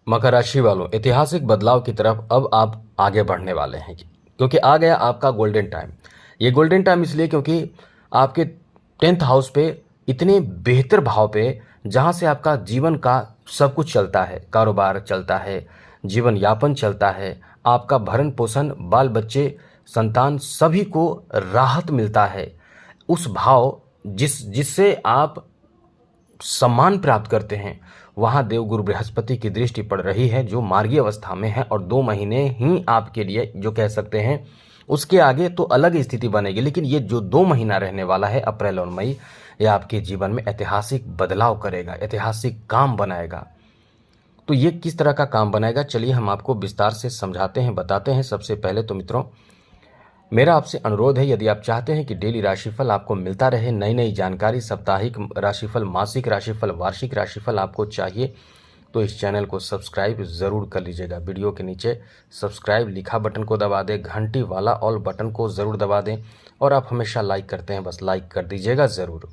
मकर राशि वालों, ऐतिहासिक बदलाव की तरफ अब आप आगे बढ़ने वाले हैं क्योंकि आ गया आपका गोल्डन टाइम। ये गोल्डन टाइम इसलिए क्योंकि आपके 10th हाउस पे इतने बेहतर भाव पे जहाँ से आपका जीवन का सब कुछ चलता है, कारोबार चलता है, जीवन यापन चलता है, आपका भरण पोषण, बाल बच्चे, संतान सभी को राहत मिलता है। उस भाव जिससे आप सम्मान प्राप्त करते हैं, वहाँ देवगुरु बृहस्पति की दृष्टि पड़ रही है जो मार्गी अवस्था में है, और 2 महीने ही आपके लिए जो कह सकते हैं, उसके आगे तो अलग स्थिति बनेगी, लेकिन ये जो 2 महीना रहने वाला है अप्रैल और मई, ये आपके जीवन में ऐतिहासिक बदलाव करेगा, ऐतिहासिक काम बनाएगा। तो ये किस तरह का काम बनाएगा, चलिए हम आपको विस्तार से समझाते हैं, बताते हैं। सबसे पहले तो मित्रों, मेरा आपसे अनुरोध है, यदि आप चाहते हैं कि डेली राशिफल आपको मिलता रहे, नई नई जानकारी, साप्ताहिक राशिफल, मासिक राशिफल, वार्षिक राशिफल आपको चाहिए, तो इस चैनल को सब्सक्राइब ज़रूर कर लीजिएगा। वीडियो के नीचे सब्सक्राइब लिखा बटन को दबा दें, घंटी वाला ऑल बटन को ज़रूर दबा दें, और आप हमेशा लाइक करते हैं, बस लाइक कर दीजिएगा ज़रूर।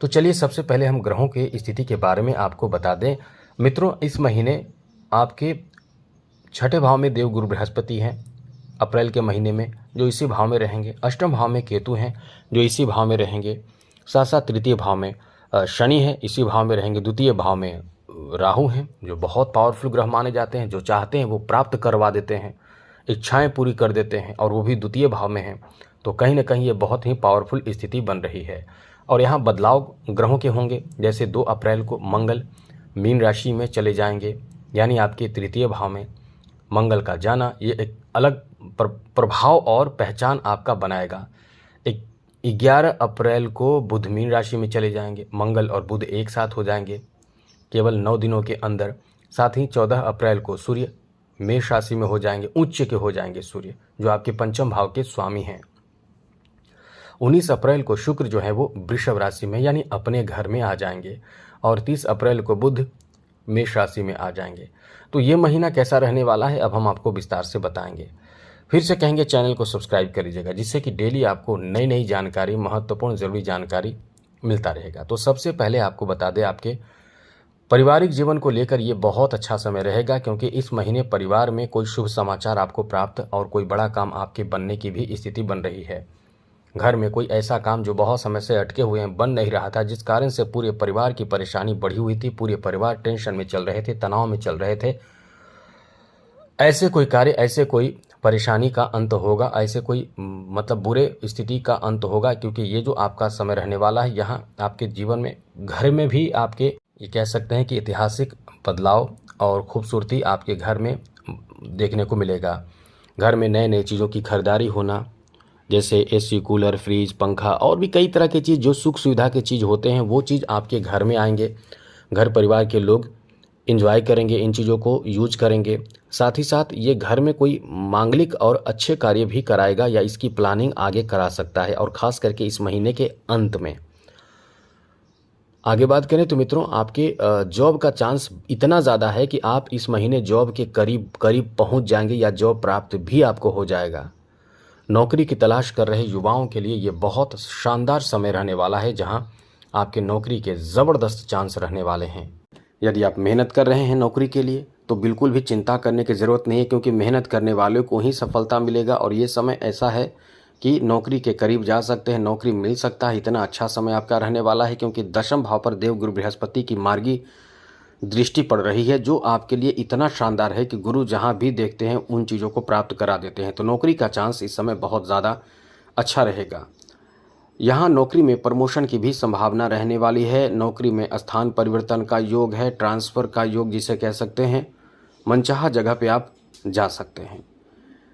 तो चलिए सबसे पहले हम ग्रहों की स्थिति के बारे में आपको बता दें। मित्रों, इस महीने आपके 6ठे भाव में देवगुरु बृहस्पति हैं अप्रैल के महीने में, जो इसी भाव में रहेंगे। अष्टम भाव में केतु हैं जो इसी भाव में रहेंगे। साथ साथ तृतीय भाव में शनि है, इसी भाव में रहेंगे। द्वितीय भाव में राहु हैं जो बहुत पावरफुल ग्रह माने जाते हैं, जो चाहते हैं वो प्राप्त करवा देते हैं, इच्छाएं पूरी कर देते हैं, और वो भी द्वितीय भाव में हैं। तो कहीं ना कहीं ये बहुत ही पावरफुल स्थिति बन रही है। और यहाँ बदलाव ग्रहों के होंगे, जैसे 2 अप्रैल को मंगल मीन राशि में चले जाएंगे, यानी आपके तृतीय भाव में मंगल का जाना ये एक अलग प्रभाव और पहचान आपका बनाएगा। 11 अप्रैल को बुध मीन राशि में चले जाएंगे, मंगल और बुध एक साथ हो जाएंगे केवल 9 दिनों के अंदर। साथ ही 14 अप्रैल को सूर्य मेष राशि में हो जाएंगे, उच्च के हो जाएंगे सूर्य, जो आपके पंचम भाव के स्वामी हैं। 19 अप्रैल को शुक्र जो है वो वृषभ राशि में यानी अपने घर में आ जाएंगे, और 30 अप्रैल को बुध मेष राशि में आ जाएंगे। तो ये महीना कैसा रहने वाला है अब हम आपको विस्तार से बताएंगे। फिर से कहेंगे चैनल को सब्सक्राइब कर लीजिएगा, जिससे कि डेली आपको नई नई जानकारी, महत्वपूर्ण ज़रूरी जानकारी मिलता रहेगा। तो सबसे पहले आपको बता दें, आपके पारिवारिक जीवन को लेकर ये बहुत अच्छा समय रहेगा, क्योंकि इस महीने परिवार में कोई शुभ समाचार आपको प्राप्त और कोई बड़ा काम आपके बनने की भी स्थिति बन रही है। घर में कोई ऐसा काम जो बहुत समय से अटके हुए हैं, बन नहीं रहा था, जिस कारण से पूरे परिवार की परेशानी बढ़ी हुई थी, पूरे परिवार टेंशन में चल रहे थे, तनाव में चल रहे थे, ऐसे कोई कार्य, ऐसे कोई परेशानी का अंत होगा, ऐसे कोई मतलब बुरे स्थिति का अंत होगा, क्योंकि ये जो आपका समय रहने वाला है, यहाँ आपके जीवन में घर में भी आपके ये कह सकते हैं कि ऐतिहासिक बदलाव और खूबसूरती आपके घर में देखने को मिलेगा। घर में नए नए चीज़ों की खरीदारी होना, जैसे एसी, कूलर, फ्रिज, पंखा और भी कई तरह की चीज़ जो सुख सुविधा के चीज़ होते हैं, वो चीज़ आपके घर में आएंगे। घर परिवार के लोग एंजॉय करेंगे, इन चीज़ों को यूज करेंगे। साथ ही साथ ये घर में कोई मांगलिक और अच्छे कार्य भी कराएगा या इसकी प्लानिंग आगे करा सकता है, और ख़ास करके इस महीने के अंत में। आगे बात करें तो मित्रों, आपके जॉब का चांस इतना ज़्यादा है कि आप इस महीने जॉब के करीब करीब पहुंच जाएंगे, या जॉब प्राप्त भी आपको हो जाएगा। नौकरी की तलाश कर रहे युवाओं के लिए ये बहुत शानदार समय रहने वाला है, जहां आपके नौकरी के ज़बरदस्त चांस रहने वाले हैं। यदि आप मेहनत कर रहे हैं नौकरी के लिए, तो बिल्कुल भी चिंता करने की ज़रूरत नहीं है, क्योंकि मेहनत करने वालों को ही सफलता मिलेगा। और ये समय ऐसा है कि नौकरी के करीब जा सकते हैं, नौकरी मिल सकता है। इतना अच्छा समय आपका रहने वाला है, क्योंकि दशम भाव पर देवगुरु बृहस्पति की मार्गी दृष्टि पड़ रही है, जो आपके लिए इतना शानदार है कि गुरु जहां भी देखते हैं उन चीज़ों को प्राप्त करा देते हैं। तो नौकरी का चांस इस समय बहुत ज़्यादा अच्छा रहेगा। यहाँ नौकरी में प्रमोशन की भी संभावना रहने वाली है। नौकरी में स्थान परिवर्तन का योग है, ट्रांसफ़र का योग जिसे कह सकते हैं। मनचाहा जगह पे आप जा सकते हैं।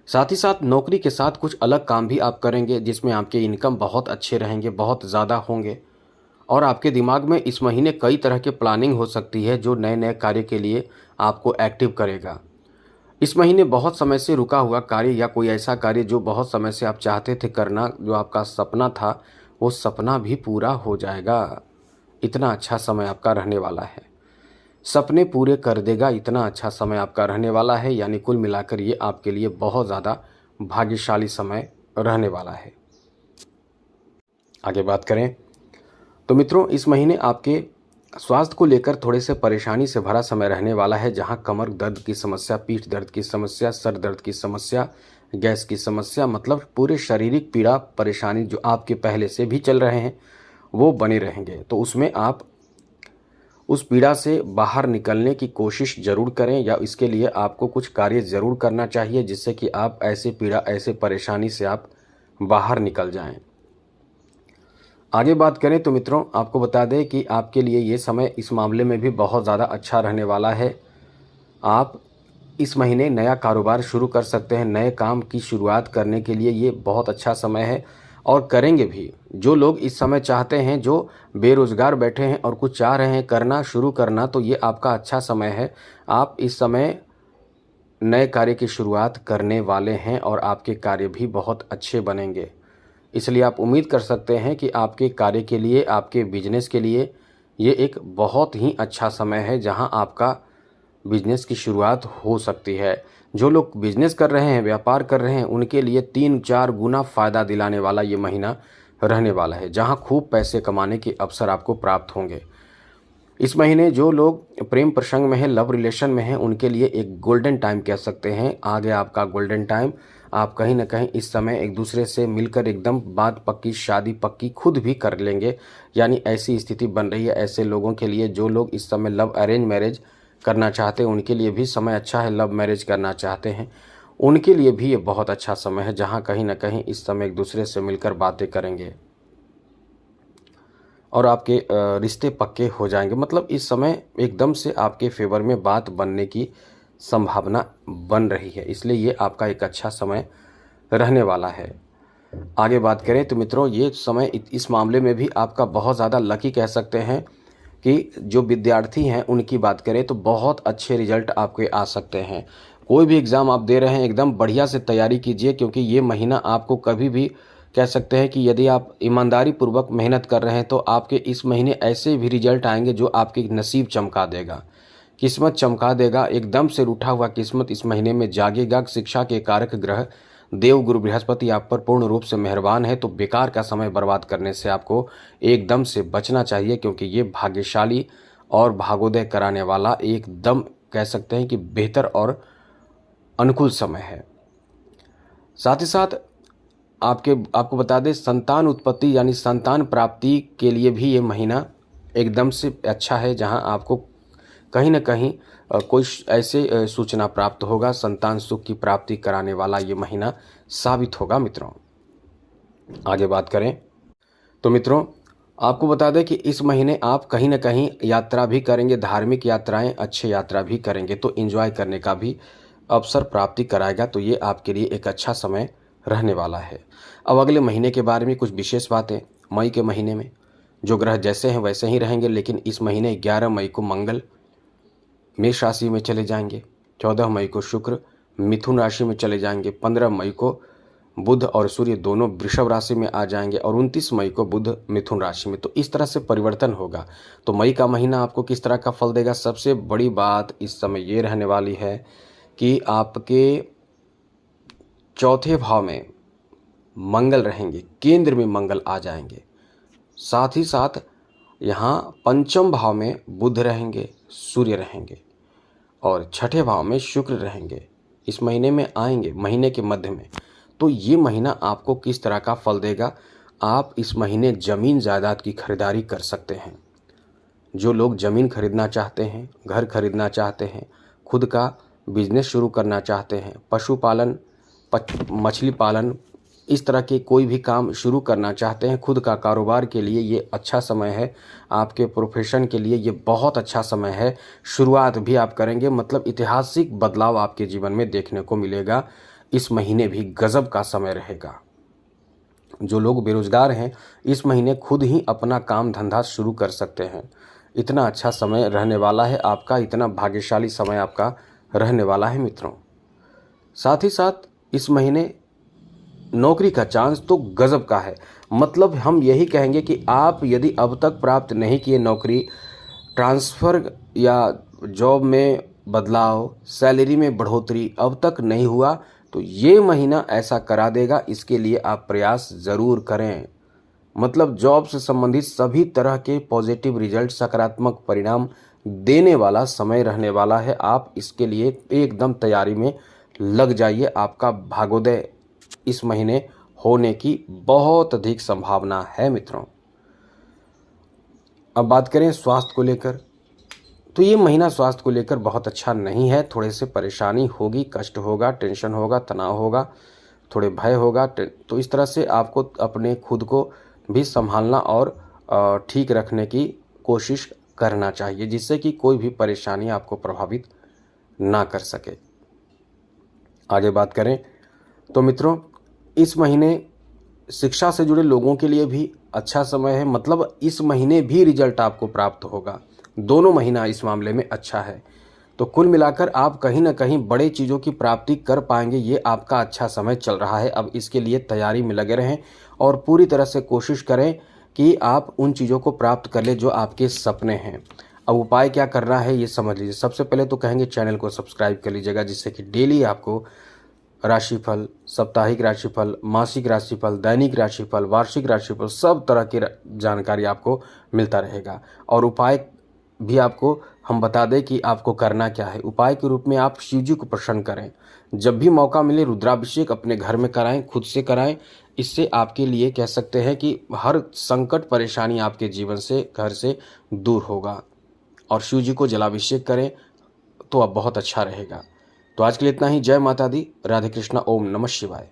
साथ ही साथ नौकरी के साथ कुछ अलग काम भी आप करेंगे, जिसमें आपके इनकम बहुत अच्छे रहेंगे, बहुत ज़्यादा होंगे। और आपके दिमाग में इस महीने कई तरह के प्लानिंग हो सकती है, जो नए नए कार्य के लिए आपको एक्टिव करेगा। इस महीने बहुत समय से रुका हुआ कार्य, या कोई ऐसा कार्य जो बहुत समय से आप चाहते थे करना, जो आपका सपना था, वो सपना भी पूरा हो जाएगा। इतना अच्छा समय आपका रहने वाला है, सपने पूरे कर देगा, इतना अच्छा समय आपका रहने वाला है। यानी कुल मिलाकर ये आपके लिए बहुत ज़्यादा भाग्यशाली समय रहने वाला है। आगे बात करें तो मित्रों, इस महीने आपके स्वास्थ्य को लेकर थोड़े से परेशानी से भरा समय रहने वाला है, जहां कमर दर्द की समस्या, पीठ दर्द की समस्या, सर दर्द की समस्या, गैस की समस्या, मतलब पूरे शारीरिक पीड़ा परेशानी जो आपके पहले से भी चल रहे हैं वो बने रहेंगे। तो उसमें आप उस पीड़ा से बाहर निकलने की कोशिश ज़रूर करें, या इसके लिए आपको कुछ कार्य ज़रूर करना चाहिए जिससे कि आप ऐसे पीड़ा, ऐसे परेशानी से आप बाहर निकल जाएं। आगे बात करें तो मित्रों, आपको बता दें कि आपके लिए ये समय इस मामले में भी बहुत ज़्यादा अच्छा रहने वाला है। आप इस महीने नया कारोबार शुरू कर सकते हैं। नए काम की शुरुआत करने के लिए ये बहुत अच्छा समय है और करेंगे भी। जो लोग इस समय चाहते हैं, जो बेरोज़गार बैठे हैं और कुछ चाह रहे हैं करना, शुरू करना, तो ये आपका अच्छा समय है। आप इस समय नए कार्य की शुरुआत करने वाले हैं और आपके कार्य भी बहुत अच्छे बनेंगे। इसलिए आप उम्मीद कर सकते हैं कि आपके कार्य के लिए, आपके बिजनेस के लिए ये एक बहुत ही अच्छा समय है, जहां आपका बिजनेस की शुरुआत हो सकती है। जो लोग बिजनेस कर रहे हैं, व्यापार कर रहे हैं, उनके लिए 3-4 गुना फ़ायदा दिलाने वाला ये महीना रहने वाला है, जहां खूब पैसे कमाने के अवसर आपको प्राप्त होंगे। इस महीने जो लोग प्रेम प्रसंग में हैं, लव रिलेशन में हैं, उनके लिए एक गोल्डन टाइम कह सकते हैं। आ गया आपका गोल्डन टाइम। आप कहीं ना कहीं इस समय एक दूसरे से मिलकर एकदम बात पक्की, शादी पक्की खुद भी कर लेंगे, यानी ऐसी स्थिति बन रही है। ऐसे लोगों के लिए, जो लोग इस समय लव अरेंज मैरिज करना चाहते हैं, उनके लिए भी समय अच्छा है। लव मैरिज करना चाहते हैं उनके लिए भी ये बहुत अच्छा समय है, जहाँ कहीं ना कहीं इस समय एक दूसरे से मिलकर बातें करेंगे और आपके रिश्ते पक्के हो जाएंगे। मतलब इस समय एकदम से आपके फेवर में बात बनने की संभावना बन रही है, इसलिए ये आपका एक अच्छा समय रहने वाला है। आगे बात करें तो मित्रों, ये समय इस मामले में भी आपका बहुत ज़्यादा लकी कह सकते हैं कि जो विद्यार्थी हैं उनकी बात करें तो बहुत अच्छे रिजल्ट आपके आ सकते हैं। कोई भी एग्ज़ाम आप दे रहे हैं, एकदम बढ़िया से तैयारी कीजिए, क्योंकि ये महीना आपको कभी भी कह सकते हैं कि यदि आप ईमानदारी पूर्वक मेहनत कर रहे हैं तो आपके इस महीने ऐसे भी रिजल्ट आएंगे जो आपकी नसीब चमका देगा, किस्मत चमका देगा। एकदम से रूठा हुआ किस्मत इस महीने में जागेगा। शिक्षा के कारक ग्रह देव गुरु बृहस्पति आप पर पूर्ण रूप से मेहरबान है, तो बेकार का समय बर्बाद करने से आपको एकदम से बचना चाहिए, क्योंकि ये भाग्यशाली और भागोदय कराने वाला एकदम कह सकते हैं कि बेहतर और अनुकूल समय है। साथ ही साथ आपको बता दें, संतान उत्पत्ति यानी संतान प्राप्ति के लिए भी ये महीना एकदम से अच्छा है, जहां आपको कहीं ना कहीं कोई ऐसे सूचना प्राप्त होगा। संतान सुख की प्राप्ति कराने वाला ये महीना साबित होगा मित्रों। आगे बात करें तो मित्रों, आपको बता दें कि इस महीने आप कहीं ना कहीं यात्रा भी करेंगे, धार्मिक यात्राएं, अच्छी यात्रा भी करेंगे, तो एंजॉय करने का भी अवसर प्राप्ति कराएगा। तो ये आपके लिए एक अच्छा समय रहने वाला है। अब अगले महीने के बारे में कुछ विशेष बातें। मई के महीने में जो ग्रह जैसे हैं वैसे ही रहेंगे, लेकिन इस महीने 11 मई को मंगल मेष राशि में चले जाएंगे, 14 मई को शुक्र मिथुन राशि में चले जाएंगे, 15 मई को बुध और सूर्य दोनों वृषभ राशि में आ जाएंगे और 29 मई को बुध मिथुन राशि में। तो इस तरह से परिवर्तन होगा। तो मई का महीना आपको किस तरह का फल देगा? सबसे बड़ी बात इस समय ये रहने वाली है कि आपके चौथे भाव में मंगल रहेंगे, केंद्र में मंगल आ जाएंगे। साथ ही साथ यहाँ पंचम भाव में बुध रहेंगे, सूर्य रहेंगे और छठे भाव में शुक्र रहेंगे। इस महीने में आएंगे, महीने के मध्य में। तो ये महीना आपको किस तरह का फल देगा? आप इस महीने ज़मीन जायदाद की खरीदारी कर सकते हैं। जो लोग ज़मीन खरीदना चाहते हैं, घर खरीदना चाहते हैं, खुद का बिजनेस शुरू करना चाहते हैं, पशुपालन, मछली पालन, इस तरह के कोई भी काम शुरू करना चाहते हैं, खुद का कारोबार के लिए ये अच्छा समय है। आपके प्रोफेशन के लिए ये बहुत अच्छा समय है। शुरुआत भी आप करेंगे, मतलब ऐतिहासिक बदलाव आपके जीवन में देखने को मिलेगा। इस महीने भी गजब का समय रहेगा। जो लोग बेरोजगार हैं, इस महीने खुद ही अपना काम धंधा शुरू कर सकते हैं। इतना अच्छा समय रहने वाला है आपका, इतना भाग्यशाली समय आपका रहने वाला है मित्रों। साथ ही साथ इस महीने नौकरी का चांस तो गजब का है। मतलब हम यही कहेंगे कि आप यदि अब तक प्राप्त नहीं किए नौकरी, ट्रांसफ़र या जॉब में बदलाव, सैलरी में बढ़ोतरी अब तक नहीं हुआ, तो ये महीना ऐसा करा देगा। इसके लिए आप प्रयास ज़रूर करें। मतलब जॉब से संबंधित सभी तरह के पॉजिटिव रिजल्ट, सकारात्मक परिणाम देने वाला समय रहने वाला है। आप इसके लिए एकदम तैयारी में लग जाइए। आपका भाग्योदय इस महीने होने की बहुत अधिक संभावना है मित्रों। अब बात करें स्वास्थ्य को लेकर, तो ये महीना स्वास्थ्य को लेकर बहुत अच्छा नहीं है। थोड़े से परेशानी होगी, कष्ट होगा, टेंशन होगा, तनाव होगा, थोड़े भय होगा। तो इस तरह से आपको अपने खुद को भी संभालना और ठीक रखने की कोशिश करना चाहिए, जिससे कि कोई भी परेशानी आपको प्रभावित ना कर सके। आगे बात करें तो मित्रों, इस महीने शिक्षा से जुड़े लोगों के लिए भी अच्छा समय है। मतलब इस महीने भी रिजल्ट आपको प्राप्त होगा। दोनों महीना इस मामले में अच्छा है। तो कुल मिलाकर आप कहीं ना कहीं बड़े चीज़ों की प्राप्ति कर पाएंगे। ये आपका अच्छा समय चल रहा है। अब इसके लिए तैयारी में लगे रहें और पूरी तरह से कोशिश करें कि आप उन चीज़ों को प्राप्त कर ले जो आपके सपने हैं। अब उपाय क्या करना है ये समझ लीजिए। सबसे पहले तो कहेंगे चैनल को सब्सक्राइब कर लीजिएगा, जिससे कि डेली आपको राशिफल, साप्ताहिक राशिफल, मासिक राशिफल, दैनिक राशिफल, वार्षिक राशिफल, सब तरह की जानकारी आपको मिलता रहेगा। और उपाय भी आपको हम बता दें कि आपको करना क्या है। उपाय के रूप में आप शिव जी को प्रसन्न करें। जब भी मौका मिले रुद्राभिषेक अपने घर में कराएं, खुद से कराएं। इससे आपके लिए कह सकते हैं कि हर संकट परेशानी आपके जीवन से, घर से दूर होगा। और शिव जी को जलाभिषेक करें तो अब बहुत अच्छा रहेगा। तो आज के लिए इतना ही। जय माता दी, राधे कृष्णा, ओम नमः शिवाय।